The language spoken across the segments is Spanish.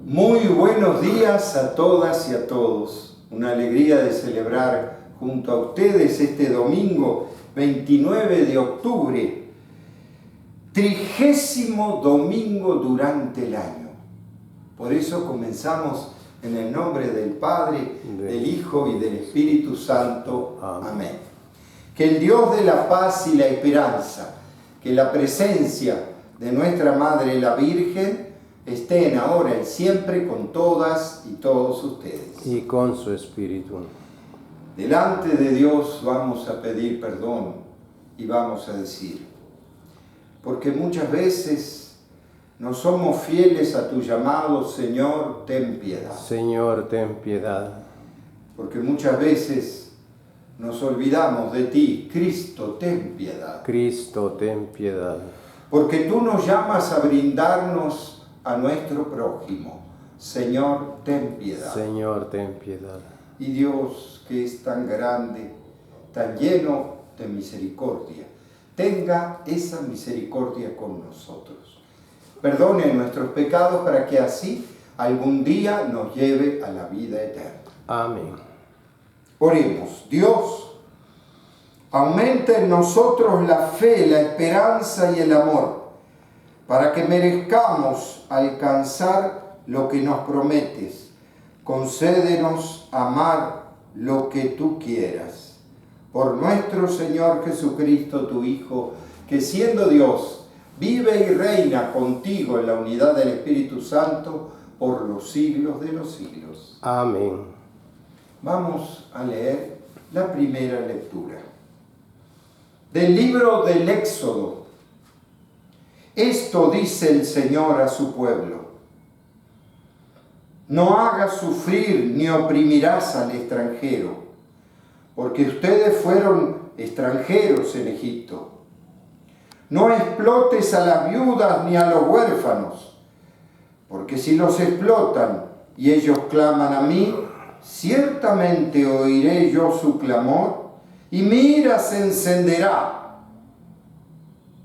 Muy buenos días a todas y a todos. Una alegría de celebrar junto a ustedes este domingo 29 de octubre, 30º domingo durante el año. Por eso comenzamos en el nombre del Padre, del Hijo y del Espíritu Santo. Amén. Que el Dios de la paz y la esperanza, que la presencia de nuestra Madre la Virgen, estén ahora y siempre con todas y todos ustedes. Y con su Espíritu. Delante de Dios vamos a pedir perdón y vamos a decir, porque muchas veces no somos fieles a tu llamado, Señor, ten piedad. Señor, ten piedad. Porque muchas veces nos olvidamos de ti, Cristo, ten piedad. Cristo, ten piedad. Porque tú nos llamas a brindarnos a nuestro prójimo. Señor, ten piedad. Señor, ten piedad. Y Dios, que es tan grande, tan lleno de misericordia, tenga esa misericordia con nosotros. Perdone nuestros pecados para que así algún día nos lleve a la vida eterna. Amén. Oremos. Dios, aumenta en nosotros la fe, la esperanza y el amor, para que merezcamos alcanzar lo que nos prometes. Concédenos amar lo que tú quieras. Por nuestro Señor Jesucristo, tu Hijo, que siendo Dios, vive y reina contigo en la unidad del Espíritu Santo por los siglos de los siglos. Amén. Vamos a leer la primera lectura del libro del Éxodo. Esto dice el Señor a su pueblo: no hagas sufrir ni oprimirás al extranjero, porque ustedes fueron extranjeros en Egipto. No explotes a las viudas ni a los huérfanos, porque si los explotan y ellos claman a mí, ciertamente oiré yo su clamor y mi ira se encenderá.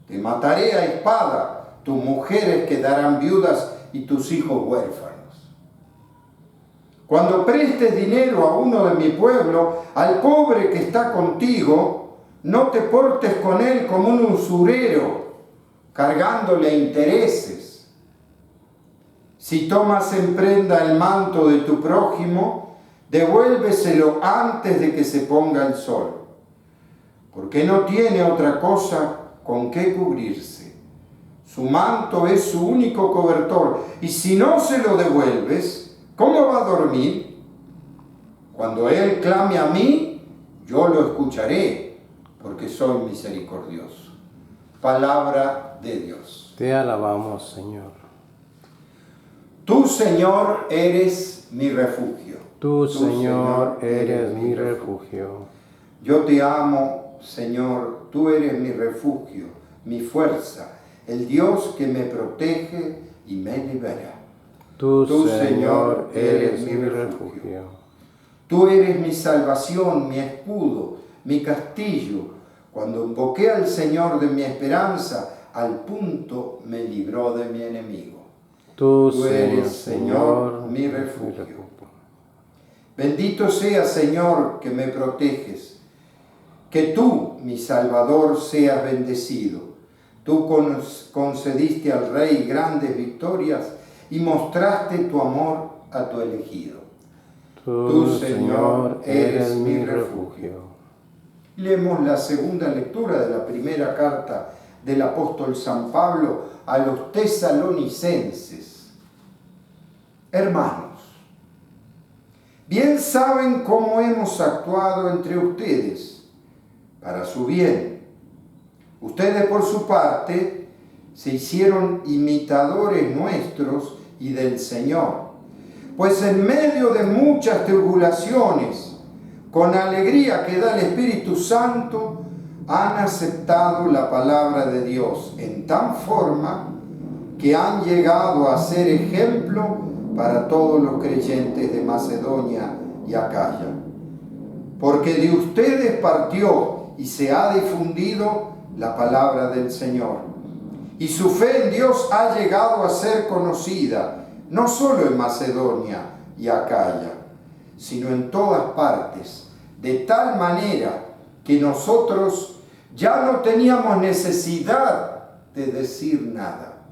Te mataré a espada, tus mujeres quedarán viudas y tus hijos huérfanos. Cuando prestes dinero a uno de mi pueblo, al pobre que está contigo, no te portes con él como un usurero, cargándole intereses. Si tomas en prenda el manto de tu prójimo, devuélveselo antes de que se ponga el sol, porque no tiene otra cosa con qué cubrirse. Su manto es su único cobertor, y si no se lo devuelves, ¿cómo va a dormir? Cuando él clame a mí, yo lo escucharé, porque soy misericordioso. Palabra de Dios. Te alabamos, Señor. Tú, Señor, eres mi refugio. Tú, Señor, eres mi refugio. Yo te amo, Señor, tú eres mi refugio, mi fuerza, el Dios que me protege y me libera. Tú, Señor, eres mi refugio. Tú eres mi salvación, mi escudo, mi castillo. Cuando invoqué al Señor de mi esperanza, al punto me libró de mi enemigo. Tú eres, Señor, mi refugio. Bendito sea, Señor, que me proteges. Que tú, mi Salvador, seas bendecido. Tú concediste al Rey grandes victorias y mostraste tu amor a tu elegido. Tú, Señor, eres mi refugio. Leemos la segunda lectura de la primera carta del apóstol San Pablo a los tesalonicenses. Hermanos, bien saben cómo hemos actuado entre ustedes para su bien. Ustedes, por su parte, se hicieron imitadores nuestros y del Señor, pues en medio de muchas tribulaciones, con alegría que da el Espíritu Santo, han aceptado la palabra de Dios en tal forma que han llegado a ser ejemplo para todos los creyentes de Macedonia y Acaya. Porque de ustedes partió y se ha difundido la palabra del Señor. Y su fe en Dios ha llegado a ser conocida no solo en Macedonia y Acaya, sino en todas partes, de tal manera que nosotros ya no teníamos necesidad de decir nada,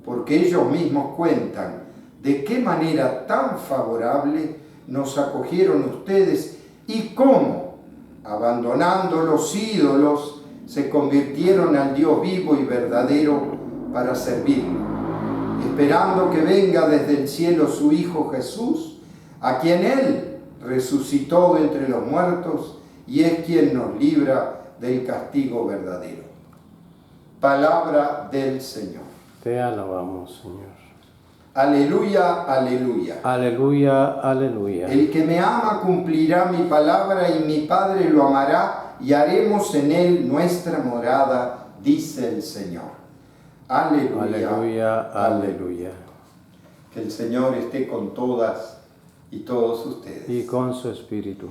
porque ellos mismos cuentan de qué manera tan favorable nos acogieron ustedes y cómo, abandonando los ídolos, se convirtieron al Dios vivo y verdadero para servirlo, esperando que venga desde el cielo su Hijo Jesús, a quien Él resucitó de entre los muertos y es quien nos libra del castigo verdadero. Palabra del Señor. Te alabamos, Señor. Aleluya, aleluya. Aleluya, aleluya. El que me ama cumplirá mi palabra y mi Padre lo amará y haremos en él nuestra morada, dice el Señor. Aleluya, Aleluya, aleluya. Que el Señor esté con todas y todos ustedes. Y con su espíritu.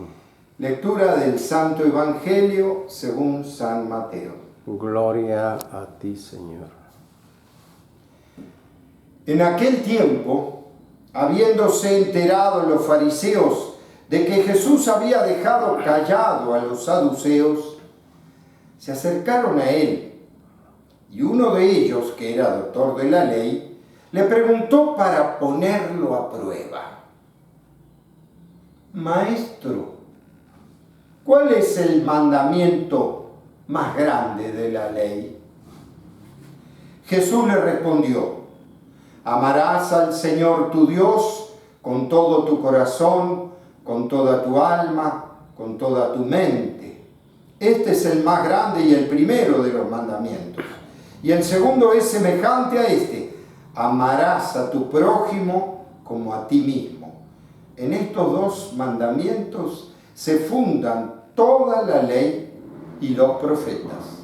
Lectura del Santo Evangelio según San Mateo. Gloria a ti, Señor. En aquel tiempo, habiéndose enterado los fariseos de que Jesús había dejado callado a los saduceos, se acercaron a él, y uno de ellos, que era doctor de la ley, le preguntó para ponerlo a prueba: Maestro, ¿cuál es el mandamiento más grande de la ley? Jesús le respondió: Amarás al Señor tu Dios con todo tu corazón, con toda tu alma, con toda tu mente. Este es el más grande y el primero de los mandamientos. Y el segundo es semejante a este: amarás a tu prójimo como a ti mismo. En estos dos mandamientos se fundan toda la ley y los profetas.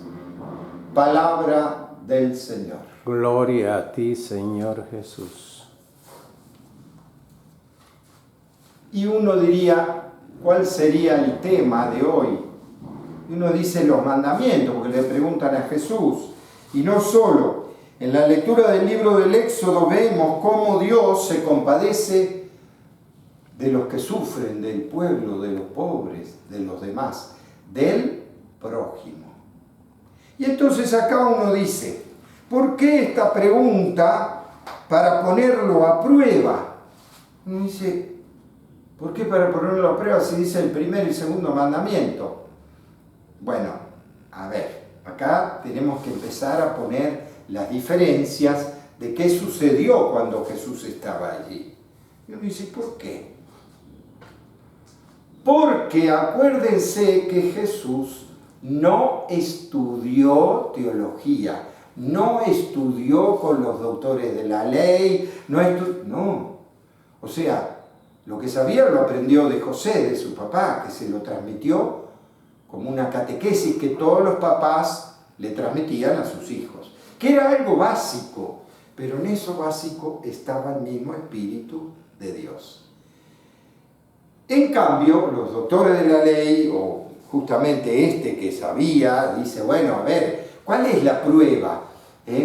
Palabra del Señor. Gloria a ti, Señor Jesús. Y uno diría, ¿cuál sería el tema de hoy? Y uno dice los mandamientos, porque le preguntan a Jesús. Y no solo, en la lectura del libro del Éxodo vemos cómo Dios se compadece de los que sufren, del pueblo, de los pobres, de los demás, del prójimo. Y entonces acá uno dice, ¿por qué esta pregunta para ponerlo a prueba? Uno dice, ¿por qué para ponerlo a prueba si dice el primer y segundo mandamiento? Bueno, a ver, acá tenemos que empezar a poner las diferencias de qué sucedió cuando Jesús estaba allí. Y uno dice, ¿por qué? Porque acuérdense que Jesús no estudió teología, no estudió con los doctores de la ley, no. O sea, lo que sabía lo aprendió de José, de su papá, que se lo transmitió como una catequesis que todos los papás le transmitían a sus hijos, que era algo básico, pero en eso básico estaba el mismo Espíritu de Dios. En cambio, los doctores de la ley, o justamente este que sabía, dice, bueno, a ver, ¿cuál es la prueba?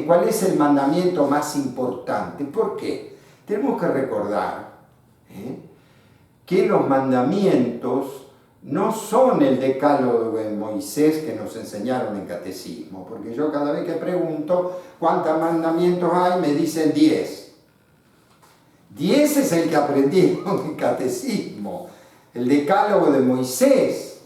¿Cuál es el mandamiento más importante? ¿Por qué? Tenemos que recordar que los mandamientos no son el decálogo de Moisés que nos enseñaron en catecismo, porque yo cada vez que pregunto cuántos mandamientos hay, me dicen 10. 10 es el que aprendieron en catecismo, el decálogo de Moisés,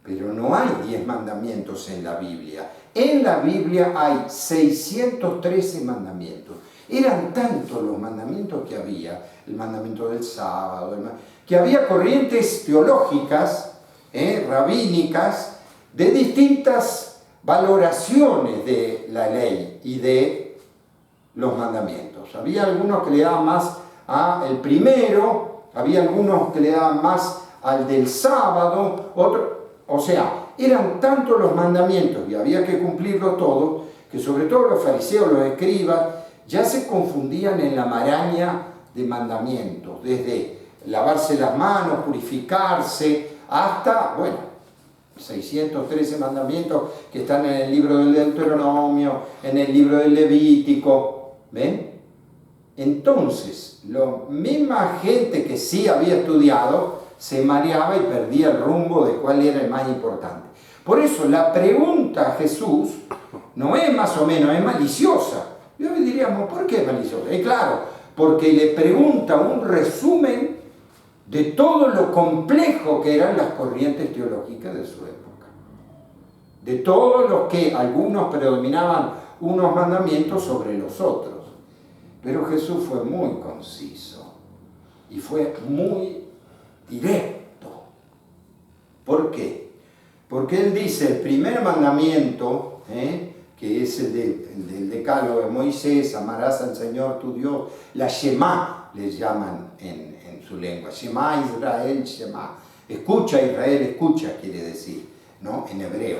pero no hay 10 mandamientos en la Biblia. En la Biblia hay 613 mandamientos. Eran tantos los mandamientos que había, el mandamiento del sábado, que había corrientes teológicas, rabínicas, de distintas valoraciones de la ley y de los mandamientos. Había algunos que le daban más al primero, había algunos que le daban más al del sábado, o sea, eran tantos los mandamientos y había que cumplirlos todos, que sobre todo los fariseos, los escribas, ya se confundían en la maraña de mandamientos, desde lavarse las manos, purificarse, hasta, 613 mandamientos que están en el libro del Deuteronomio, en el libro del Levítico, ¿ven? Entonces, la misma gente que sí había estudiado se mareaba y perdía el rumbo de cuál era el más importante. Por eso la pregunta a Jesús no es más o menos, es maliciosa. Yo diríamos, ¿por qué es maliciosa? Claro, porque le pregunta un resumen de todo lo complejo que eran las corrientes teológicas de su época. De todos los que algunos predominaban unos mandamientos sobre los otros. Pero Jesús fue muy conciso y fue muy directo. ¿Por qué? Porque él dice, el primer mandamiento, que es el del decálogo de Moisés, amarás al Señor tu Dios, la Shema les llaman en su lengua, Shema Israel, Shema, escucha Israel, escucha quiere decir, ¿no? En hebreo.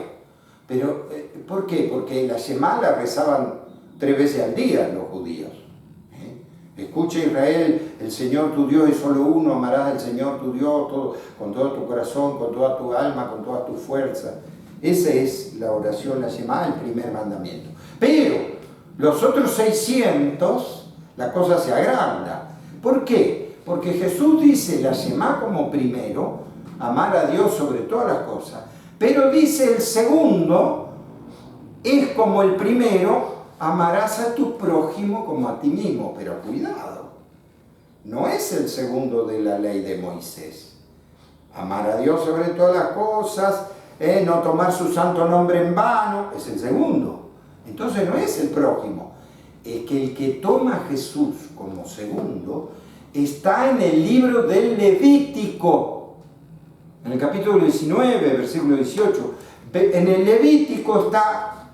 Pero, ¿por qué? Porque la Shema la rezaban 3 veces al día los judíos. Escucha Israel, el Señor tu Dios es solo uno, amarás al Señor tu Dios con todo tu corazón, con toda tu alma, con toda tu fuerza. Esa es la oración, la Shema, el primer mandamiento. Pero los otros 600, la cosa se agranda. ¿Por qué? Porque Jesús dice la Shema como primero, amar a Dios sobre todas las cosas. Pero dice el segundo, es como el primero, amarás a tu prójimo como a ti mismo. Pero cuidado, no es el segundo de la ley de Moisés. Amar a Dios sobre todas las cosas, no tomar su santo nombre en vano, es el segundo. Entonces no es el prójimo. Es que el que toma a Jesús como segundo está en el libro del Levítico, en el capítulo 19, versículo 18. En el Levítico está,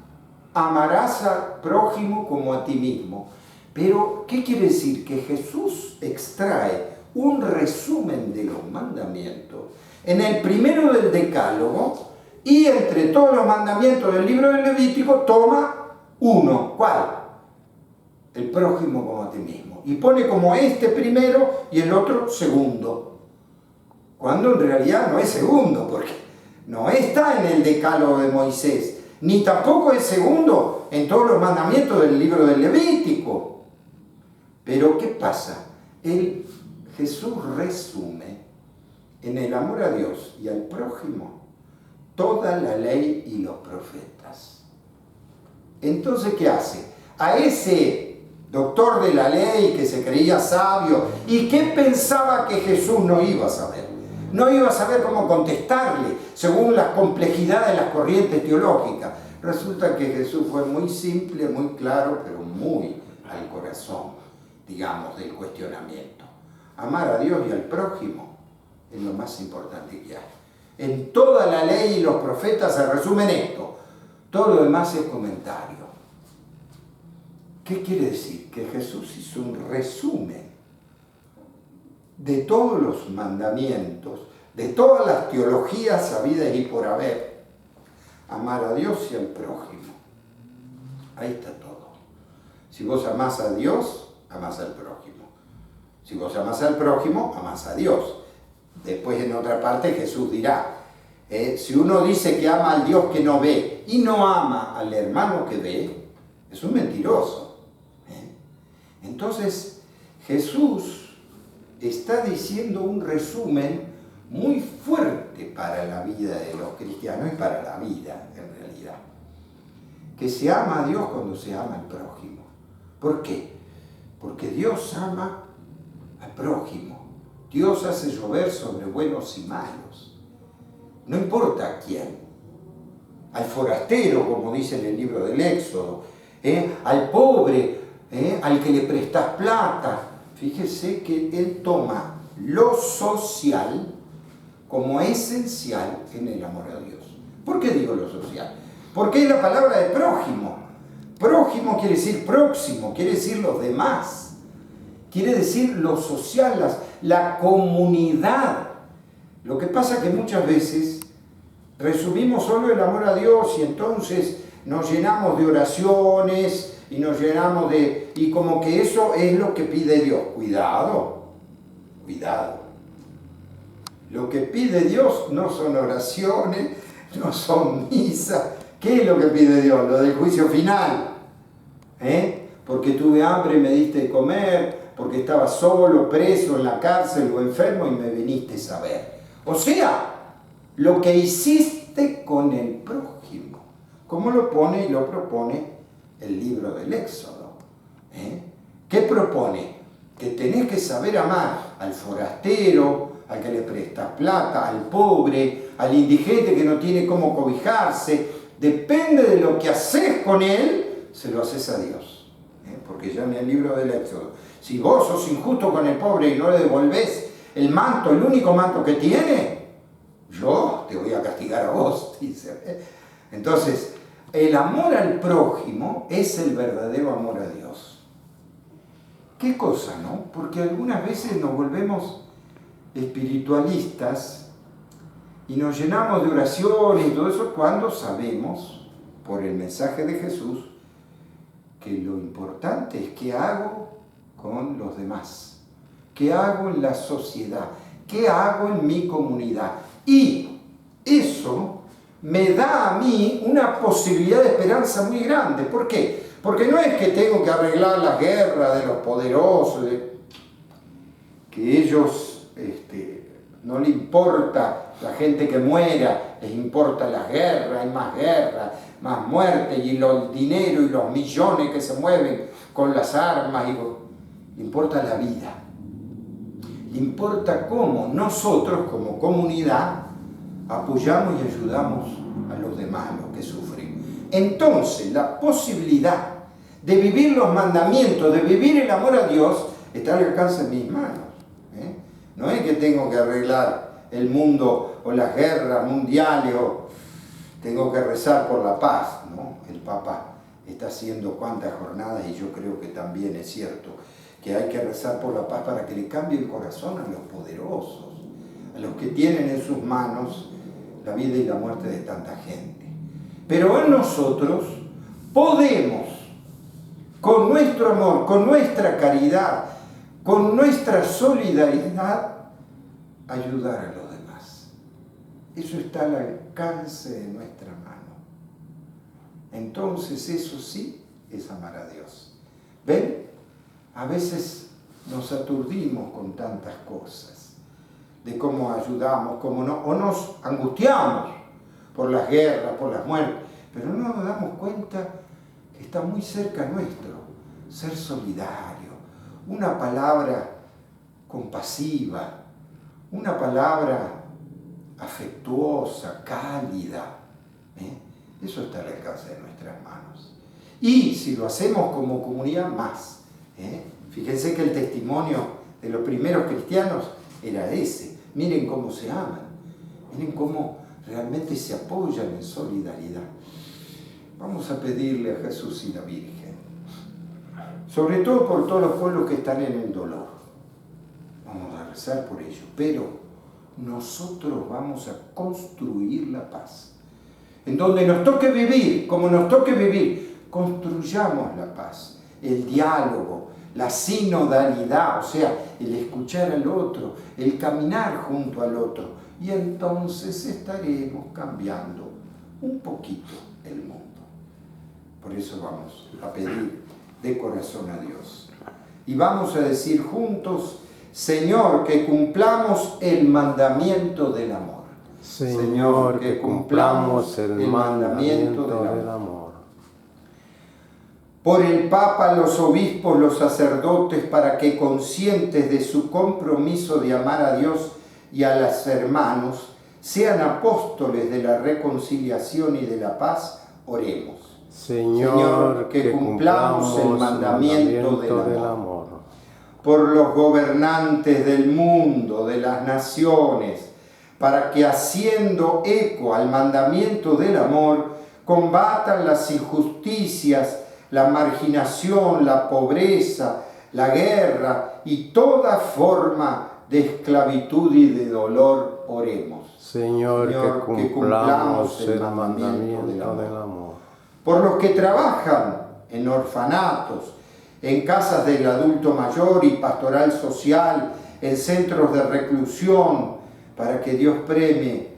amarás al prójimo como a ti mismo. Pero, ¿qué quiere decir? Que Jesús extrae un resumen de los mandamientos en el primero del decálogo y entre todos los mandamientos del libro del Levítico toma uno. ¿Cuál? El prójimo como a ti mismo. Y pone como este primero y el otro segundo. Cuando en realidad no es segundo, porque no está en el decálogo de Moisés, ni tampoco es segundo en todos los mandamientos del libro del Levítico. Pero ¿qué pasa? Jesús resume en el amor a Dios y al prójimo toda la ley y los profetas. Entonces, ¿qué hace? A ese doctor de la ley que se creía sabio y que pensaba que Jesús no iba a saber. No iba a saber cómo contestarle según la complejidad de las corrientes teológicas. Resulta que Jesús fue muy simple, muy claro, pero muy al corazón, digamos, del cuestionamiento. Amar a Dios y al prójimo es lo más importante que hay. En toda la ley y los profetas se resumen esto. Todo lo demás es comentario. ¿Qué quiere decir? Que Jesús hizo un resumen de todos los mandamientos, de todas las teologías habidas y por haber. Amar a Dios y al prójimo. Ahí está todo. Si vos amás a Dios, amás al prójimo. Si vos amás al prójimo, amás a Dios. Después en otra parte Jesús dirá, si uno dice que ama al Dios que no ve y no ama al hermano que ve, es un mentiroso. Entonces Jesús está diciendo un resumen muy fuerte para la vida de los cristianos y para la vida en realidad. Que se ama a Dios cuando se ama al prójimo. ¿Por qué? Porque Dios ama al prójimo. Dios hace llover sobre buenos y malos. No importa a quién. Al forastero, como dice en el libro del Éxodo, al pobre, al que le prestas plata. Fíjese que él toma lo social como esencial en el amor a Dios. ¿Por qué digo lo social? Porque es la palabra de prójimo. Prójimo quiere decir próximo, quiere decir los demás. Quiere decir lo social, la comunidad. Lo que pasa es que muchas veces resumimos solo el amor a Dios y entonces nos llenamos de oraciones y nos llenamos y como que eso es lo que pide Dios. Cuidado, cuidado. Lo que pide Dios no son oraciones, no son misas. ¿Qué es lo que pide Dios? Lo del juicio final. porque tuve hambre y me diste de comer, porque estaba solo, preso en la cárcel o enfermo y me viniste a ver. O sea, lo que hiciste con el prójimo, como lo pone y lo propone el libro del Éxodo. ¿Qué propone? Que tenés que saber amar al forastero, al que le prestas plata, al pobre, al indigente que no tiene cómo cobijarse. Depende de lo que haces con él, se lo haces a Dios. Porque ya en el libro del Éxodo, si vos sos injusto con el pobre y no le devolvés el manto, el único manto que tiene, yo te voy a castigar a vos, dice. Entonces, el amor al prójimo es el verdadero amor a Dios. ¿Qué cosa, no? Porque algunas veces nos volvemos espiritualistas y nos llenamos de oraciones y todo eso cuando sabemos, por el mensaje de Jesús, que lo importante es qué hago con los demás, qué hago en la sociedad, qué hago en mi comunidad. Y eso me da a mí una posibilidad de esperanza muy grande. ¿Por qué? Porque no es que tengo que arreglar la guerra de los poderosos, que ellos no les importa la gente que muera, les importa la guerra, más muerte y el dinero y los millones que se mueven con las armas, le importa la vida. Le importa cómo nosotros como comunidad apoyamos y ayudamos a los demás, a los que sufren. Entonces, la posibilidad de vivir los mandamientos, de vivir el amor a Dios, está al alcance de mis manos. No es que tengo que arreglar el mundo o las guerras mundiales o tengo que rezar por la paz, ¿no? El Papa está haciendo cuantas jornadas y yo creo que también es cierto que hay que rezar por la paz para que le cambie el corazón a los poderosos, a los que tienen en sus manos la vida y la muerte de tanta gente. Pero en nosotros podemos, con nuestro amor, con nuestra caridad, con nuestra solidaridad, ayudar a los demás. Eso está al alcance de nuestra mano. Entonces eso sí es amar a Dios. ¿Ven? A veces nos aturdimos con tantas cosas, de cómo ayudamos, cómo no, o nos angustiamos por las guerras, por las muertes, pero no nos damos cuenta que está muy cerca nuestro ser solidario, una palabra compasiva, una palabra afectuosa, cálida. Eso está al alcance de nuestras manos. Y si lo hacemos como comunidad, más. Fíjense que el testimonio de los primeros cristianos era ese. Miren cómo se aman, miren cómo realmente se apoyan en solidaridad. Vamos a pedirle a Jesús y la Virgen, sobre todo por todos los pueblos que están en el dolor. Vamos a rezar por ellos, pero nosotros vamos a construir la paz. En donde nos toque vivir, como nos toque vivir, construyamos la paz, el diálogo, la sinodalidad, o sea, el escuchar al otro, el caminar junto al otro, y entonces estaremos cambiando un poquito el mundo. Por eso vamos a pedir de corazón a Dios. Y vamos a decir juntos, Señor, que cumplamos el mandamiento del amor. Señor, que cumplamos el mandamiento del amor. Por el Papa, los obispos, los sacerdotes, para que conscientes de su compromiso de amar a Dios y a los hermanos, sean apóstoles de la reconciliación y de la paz, oremos. Señor, que cumplamos el mandamiento del amor. Por los gobernantes del mundo, de las naciones, para que haciendo eco al mandamiento del amor, combatan las injusticias, la marginación, la pobreza, la guerra y toda forma de esclavitud y de dolor, oremos. Señor, que cumplamos el mandamiento del amor. Por los que trabajan en orfanatos, en casas del adulto mayor y pastoral social, en centros de reclusión, para que Dios premie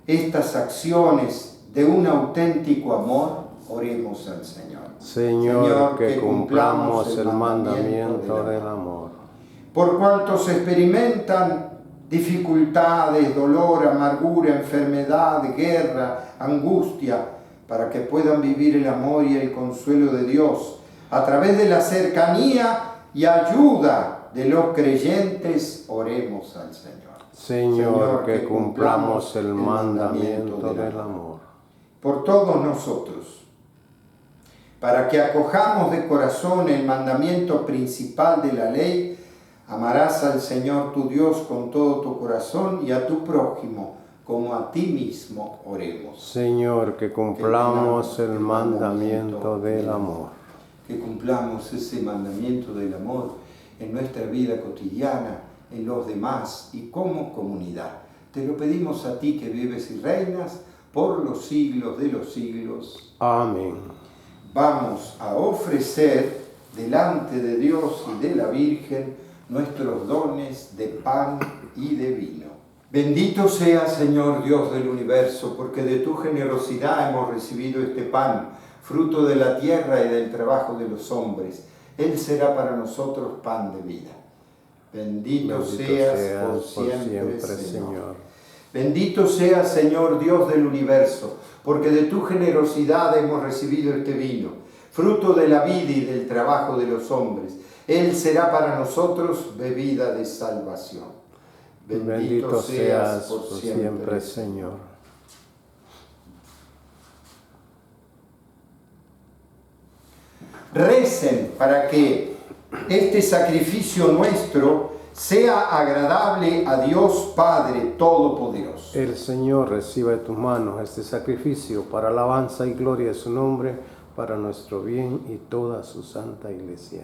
estas acciones de un auténtico amor, oremos al Señor. Señor, que cumplamos el mandamiento del amor. Por cuantos experimentan dificultades, dolor, amargura, enfermedad, guerra, angustia, para que puedan vivir el amor y el consuelo de Dios a través de la cercanía y ayuda de los creyentes, oremos al Señor. Señor, que cumplamos el mandamiento del amor. Por todos nosotros, para que acojamos de corazón el mandamiento principal de la ley: amarás al Señor tu Dios con todo tu corazón y a tu prójimo como a ti mismo, oremos. Señor, que cumplamos el mandamiento del amor. Que cumplamos ese mandamiento del amor en nuestra vida cotidiana, en los demás y como comunidad. Te lo pedimos a ti que vives y reinas por los siglos de los siglos. Amén. Vamos a ofrecer delante de Dios y de la Virgen nuestros dones de pan y de vino. Bendito sea, Señor Dios del universo, porque de tu generosidad hemos recibido este pan, fruto de la tierra y del trabajo de los hombres. Él será para nosotros pan de vida. Bendito seas por siempre, Señor. Bendito seas, Señor Dios del universo, porque de tu generosidad hemos recibido este vino, fruto de la vida y del trabajo de los hombres. Él será para nosotros bebida de salvación. Bendito seas por siempre, Señor. Recen para que este sacrificio nuestro sea agradable a Dios Padre Todopoderoso. El Señor reciba de tus manos este sacrificio para alabanza y gloria de su nombre, para nuestro bien y toda su santa iglesia.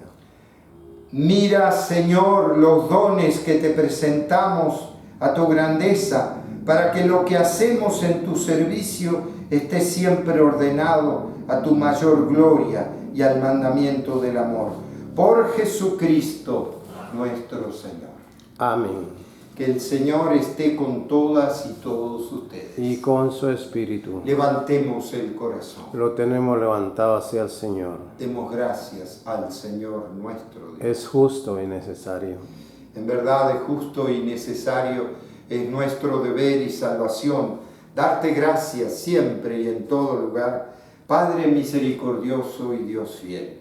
Mira, Señor, los dones que te presentamos a tu grandeza, para que lo que hacemos en tu servicio esté siempre ordenado a tu mayor gloria y al mandamiento del amor. Por Jesucristo nuestro Señor. Amén. Que el Señor esté con todas y todos ustedes. Y con su espíritu. Levantemos el corazón. Lo tenemos levantado hacia el Señor. Demos gracias al Señor nuestro Dios. Es justo y necesario. En verdad es justo y necesario, es nuestro deber y salvación, darte gracias siempre y en todo lugar, Padre misericordioso y Dios fiel,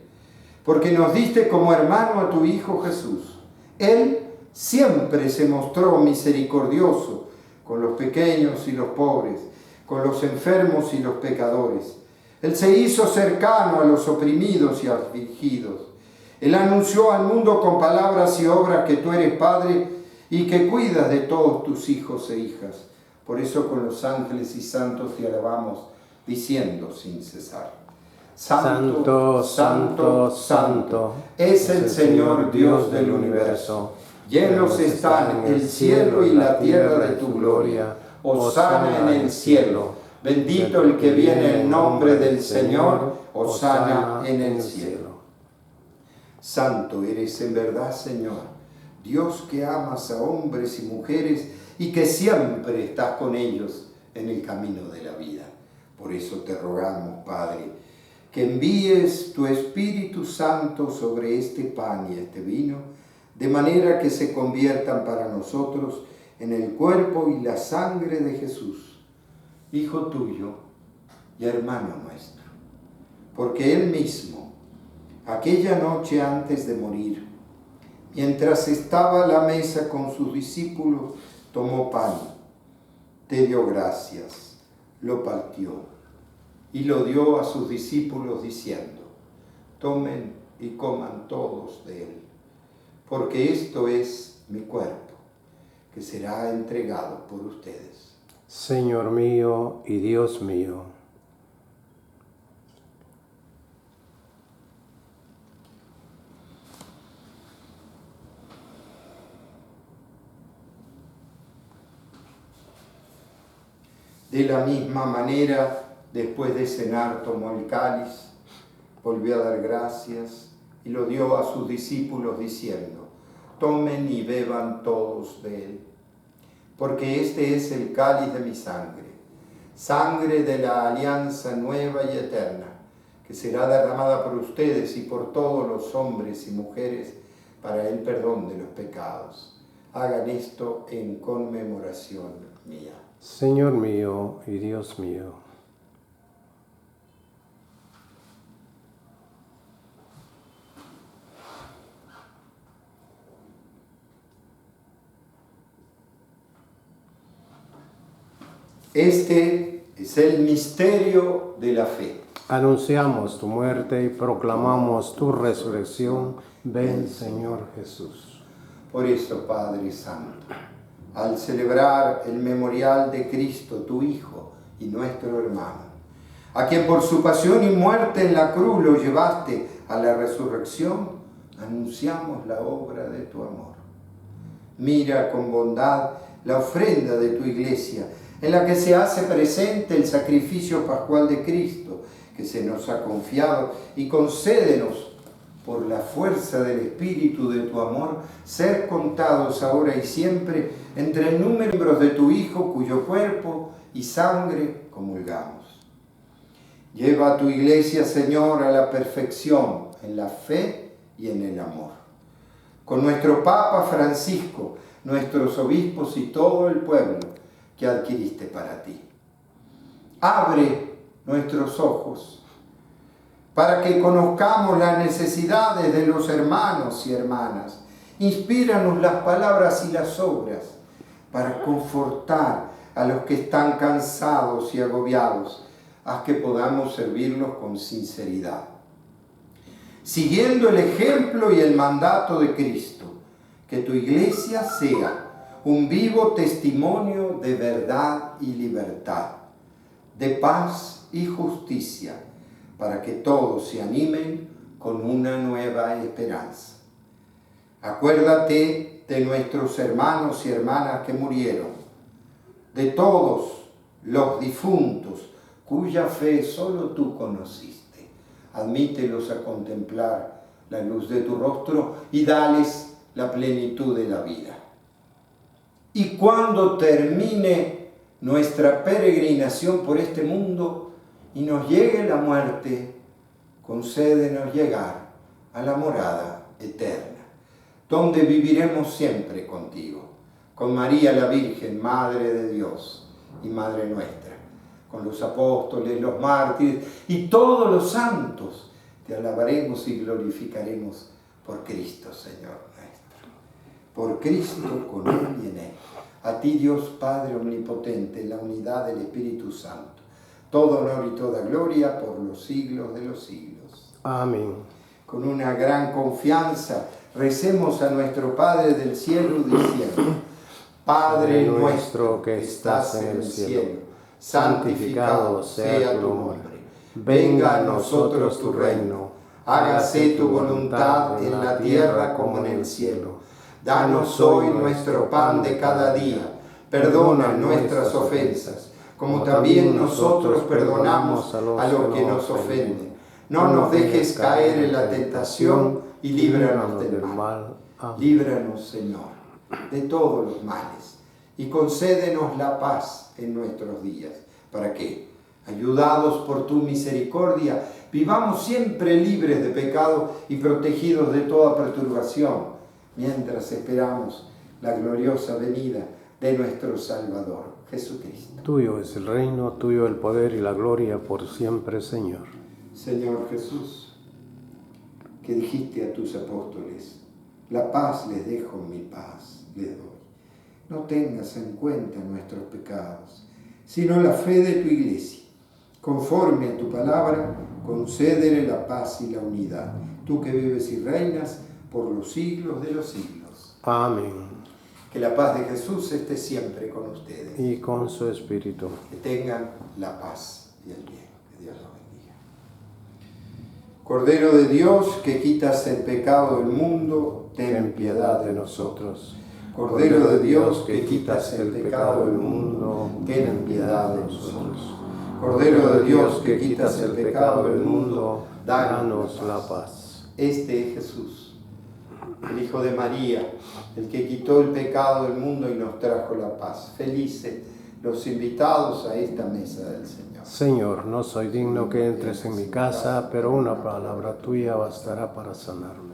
porque nos diste como hermano a tu Hijo Jesús. Él siempre se mostró misericordioso con los pequeños y los pobres, con los enfermos y los pecadores. Él se hizo cercano a los oprimidos y afligidos. Él anunció al mundo con palabras y obras que tú eres Padre y que cuidas de todos tus hijos e hijas. Por eso con los ángeles y santos te alabamos, diciendo sin cesar: Santo, santo, santo, es el Señor Dios del universo. Llenos están el cielo y la tierra de tu gloria. Hosana en el cielo. Bendito el que viene en nombre del Señor. Hosana en el cielo. Santo eres en verdad, Señor, Dios que amas a hombres y mujeres y que siempre estás con ellos en el camino de la vida. Por eso te rogamos, Padre, que envíes tu Espíritu Santo sobre este pan y este vino, de manera que se conviertan para nosotros en el cuerpo y la sangre de Jesús, Hijo tuyo y hermano nuestro. Porque Él mismo, aquella noche antes de morir, mientras estaba a la mesa con sus discípulos, tomó pan, te dio gracias, lo partió y lo dio a sus discípulos diciendo: tomen y coman todos de él, porque esto es mi cuerpo, que será entregado por ustedes. Señor mío y Dios mío. De la misma manera, después de cenar, tomó el cáliz, volvió a dar gracias y lo dio a sus discípulos diciendo: tomen y beban todos de él, porque este es el cáliz de mi sangre, sangre de la alianza nueva y eterna, que será derramada por ustedes y por todos los hombres y mujeres para el perdón de los pecados. Hagan esto en conmemoración mía. Señor mío y Dios mío. Este es el misterio de la fe. Anunciamos tu muerte y proclamamos tu resurrección. Ven, Señor Jesús. Por eso, Padre Santo, al celebrar el memorial de Cristo, tu Hijo y nuestro hermano, a quien por su pasión y muerte en la cruz lo llevaste a la resurrección, anunciamos la obra de tu amor. Mira con bondad la ofrenda de tu iglesia, en la que se hace presente el sacrificio pascual de Cristo, que se nos ha confiado, y concédenos, por la fuerza del Espíritu de tu amor, ser contados ahora y siempre entre el número de tu Hijo, cuyo cuerpo y sangre comulgamos. Lleva a tu iglesia, Señor, a la perfección en la fe y en el amor. Con nuestro Papa Francisco, nuestros obispos y todo el pueblo que adquiriste para ti. Abre nuestros ojos para que conozcamos las necesidades de los hermanos y hermanas. Inspíranos las palabras y las obras para confortar a los que están cansados y agobiados, haz que podamos servirlos con sinceridad. Siguiendo el ejemplo y el mandato de Cristo, que tu iglesia sea un vivo testimonio de verdad y libertad, de paz y justicia, para que todos se animen con una nueva esperanza. Acuérdate de nuestros hermanos y hermanas que murieron, de todos los difuntos cuya fe solo tú conociste. Admítelos a contemplar la luz de tu rostro y dales la plenitud de la vida. Y cuando termine nuestra peregrinación por este mundo y nos llegue la muerte, concédenos llegar a la morada eterna, donde viviremos siempre contigo, con María la Virgen, Madre de Dios y Madre nuestra, con los apóstoles, los mártires y todos los santos. Te alabaremos y glorificaremos por Cristo, Señor nuestro. Por Cristo, con Él y en Él. A ti, Dios Padre Omnipotente, en la unidad del Espíritu Santo, todo honor y toda gloria por los siglos de los siglos. Amén. Con una gran confianza, recemos a nuestro Padre del cielo diciendo: Padre nuestro que estás en el cielo, santificado sea tu nombre. Venga a nosotros tu reino. Hágase tu voluntad en la tierra como en el cielo. Danos hoy nuestro pan de cada día. Perdona nuestras ofensas, como también nosotros perdonamos a los que nos ofenden. No nos dejes caer en la tentación y líbranos del mal. Líbranos, Señor, de todos los males y concédenos la paz en nuestros días, para que, ayudados por tu misericordia, vivamos siempre libres de pecado y protegidos de toda perturbación, mientras esperamos la gloriosa venida de nuestro Salvador, Jesucristo. Tuyo es el reino, tuyo el poder y la gloria por siempre, Señor. Señor Jesús, que dijiste a tus apóstoles: la paz les dejo, mi paz les doy. No tengas en cuenta nuestros pecados, sino la fe de tu iglesia. Conforme a tu palabra, concédele la paz y la unidad. Tú que vives y reinas por los siglos de los siglos. Amén. Que la paz de Jesús esté siempre con ustedes. Y con su espíritu. Que tengan la paz y el bien. Que Dios los bendiga. Cordero de Dios, que quitas el pecado del mundo, ten piedad de nosotros. Cordero de Dios, que quitas el pecado del mundo, ten piedad de nosotros. Cordero de Dios, que quitas el pecado del mundo, danos la paz. Este es Jesús, el Hijo de María, el que quitó el pecado del mundo y nos trajo la paz. Felices los invitados a esta mesa del Señor. Señor, no soy digno que entres en mi casa, pero una palabra tuya bastará para sanarme.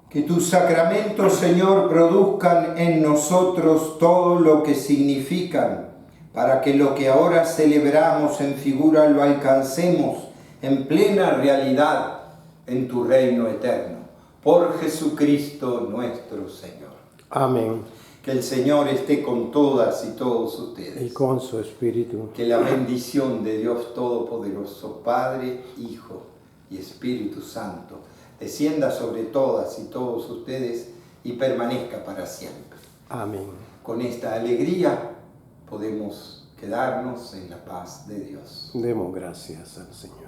Que tus sacramentos, Señor, produzcan en nosotros todo lo que significan, para que lo que ahora celebramos en figura lo alcancemos en plena realidad en tu reino eterno. Por Jesucristo nuestro Señor. Amén. Que el Señor esté con todas y todos ustedes. Y con su espíritu. Que la bendición de Dios Todopoderoso, Padre, Hijo y Espíritu Santo, descienda sobre todas y todos ustedes y permanezca para siempre. Amén. Con esta alegría podemos quedarnos en la paz de Dios. Demos gracias al Señor.